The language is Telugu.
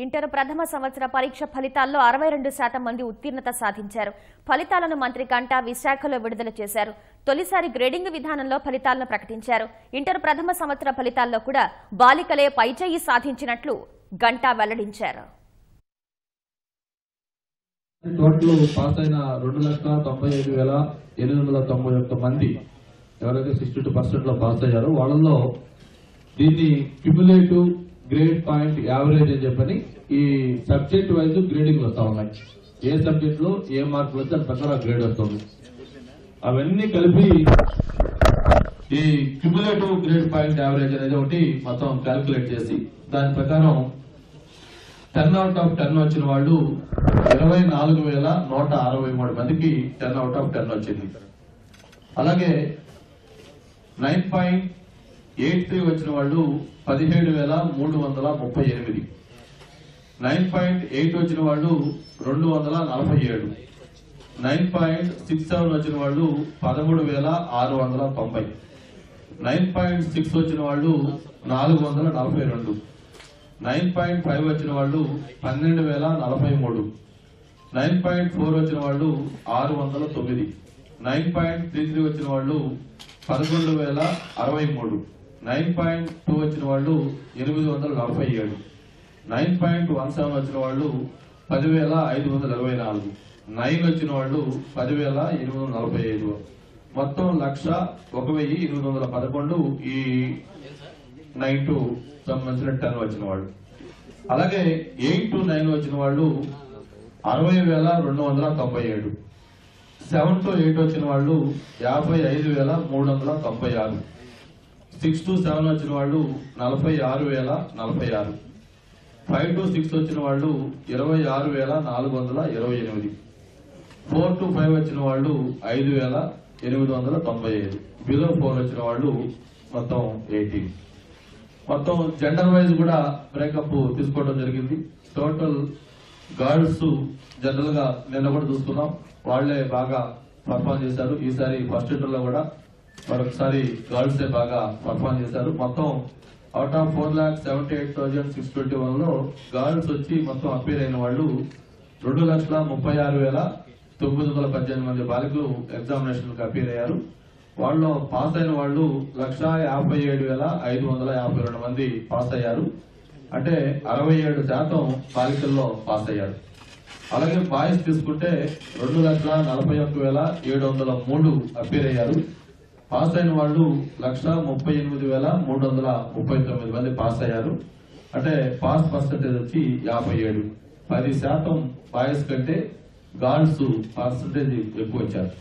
ఇంటర్ ప్రథమ సంవత్సర పరీక్ష ఫలితాల్లో 62% మంది ఉత్తీర్ణత సాధించారు. ఫలితాలను మంత్రి గంటా విశాఖలో విడుదల చేశారు. తొలిసారి గ్రేడింగ్ విధానంలో ఫలితాలను ప్రకటించారు. ఇంటర్ ప్రథమ సంవత్సర ఫలితాల్లో కూడా బాలికలే పైచేయి సాధించినట్లు గంటా వెల్లడించారు. టోటల్ పాస్ అయిన 2,95,891 మంది ఎవరైతే 62% లో పాస్ అయ్యారో వాళ్ళలో దీన్ని క్యుములేటివ్ గ్రేడ్ పాయింట్ యావరేజ్ అని చెప్పని ఈ సబ్జెక్ట్ వైజ్ గ్రేడింగ్ వస్తా ఉన్నాయి. ఏ సబ్జెక్ట్ లో ఏ మార్కులు వస్తే దాని ప్రకారం గ్రేడ్ వస్తుంది. అవన్నీ కలిపి ఈ క్యుములేటివ్ గ్రేడ్ పాయింట్ యావరేజ్ అనేది ఒకటి మొత్తం క్యాల్కులేట్ చేసి దాని ప్రకారం 10 out of 10 వచ్చిన వాళ్ళు 24,163 మందికి 10 out of 10 వచ్చింది. అలాగే 9.83 వచ్చిన వాళ్ళు 17,338, 9.8 వచ్చిన వాళ్ళు 247, 9.67 వచ్చిన వాళ్ళు 13,690, 9.6 వచ్చిన వాళ్ళు 442, 9.5 వచ్చిన వాళ్ళు 12,043, 9.4 వచ్చిన వాళ్ళు 609, 9.33 వచ్చిన వాళ్ళు 11,063, 9.2 వచ్చిన వాళ్ళు 847, 9.17 వచ్చిన వాళ్ళు 10,524, 9 వచ్చిన వాళ్ళు 10,845, మొత్తం 101,811 ఈ 9 to సంబంధించిన 10 వచ్చిన వాళ్ళు. అలాగే 8 to 9 వచ్చిన వాళ్ళు 60,297, 7 to 8 వచ్చిన వాళ్ళు 55,396, 6 to 7 వచ్చిన వాళ్ళు 46,046, 5 to 6 వచ్చిన వాళ్ళు 26,428, 4 to 5 వచ్చిన వాళ్ళు 5,895, బిలో 4 వచ్చిన వాళ్ళు మొత్తం 18. మొత్తం జెండర్ వైజ్ కూడా బ్రేకప్ తీసుకోవడం జరిగింది. టోటల్ గర్ల్స్ జనరల్ గా నిన్న కూడా చూసుకున్నాం, వాళ్లే బాగా పర్ఫార్మ్ చేశారు. ఈసారి ఫస్ట్ ఇంటర్ లో కూడా మరొకసారి గర్ల్సే బాగా పర్ఫార్మ్ చేశారు. మొత్తం అవుట్ ఆఫ్ 4,78,621 లో గర్ల్స్ వచ్చి మొత్తం అపీర్ అయిన వాళ్ళు 2,36,918 మంది బాలికలు ఎగ్జామినేషన్ కు అపీర్ అయ్యారు. వాళ్ళు పాస్ అయిన వాళ్ళు 1,57,552 మంది పాస్ అయ్యారు. అంటే 67% బాలికల్లో పాస్ అయ్యారు. అలాగే బాయ్స్ తీసుకుంటే 2,41,703 అపీర్ అయ్యారు. పాస్ అయిన వాళ్ళు 1,38,339 మంది పాస్ అయ్యారు. అంటే పాస్ పర్సంటేజ్ వచ్చి 57. 10% బాయ్స్ కంటే గర్ల్స్ పర్సంటేజ్ ఎక్కువ వచ్చారు.